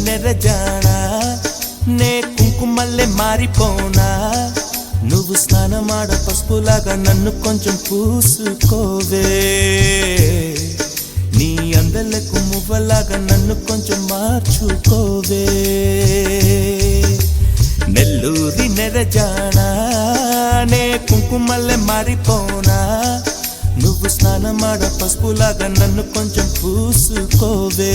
నెరజానా నే కుంకుమల్లె మారిపోనా నువ్వు స్నానమాడ పసుపులాగా నన్ను కొంచెం పూసుకోవే నీ అందలకు మువ్వలాగా నన్ను కొంచెం మార్చుకోవే నెల్లూరి నెరజానా నే కుంకుమల్లె మారిపోనా నువ్వు స్నానమాడ పసుపులాగా నన్ను కొంచెం పూసుకోవే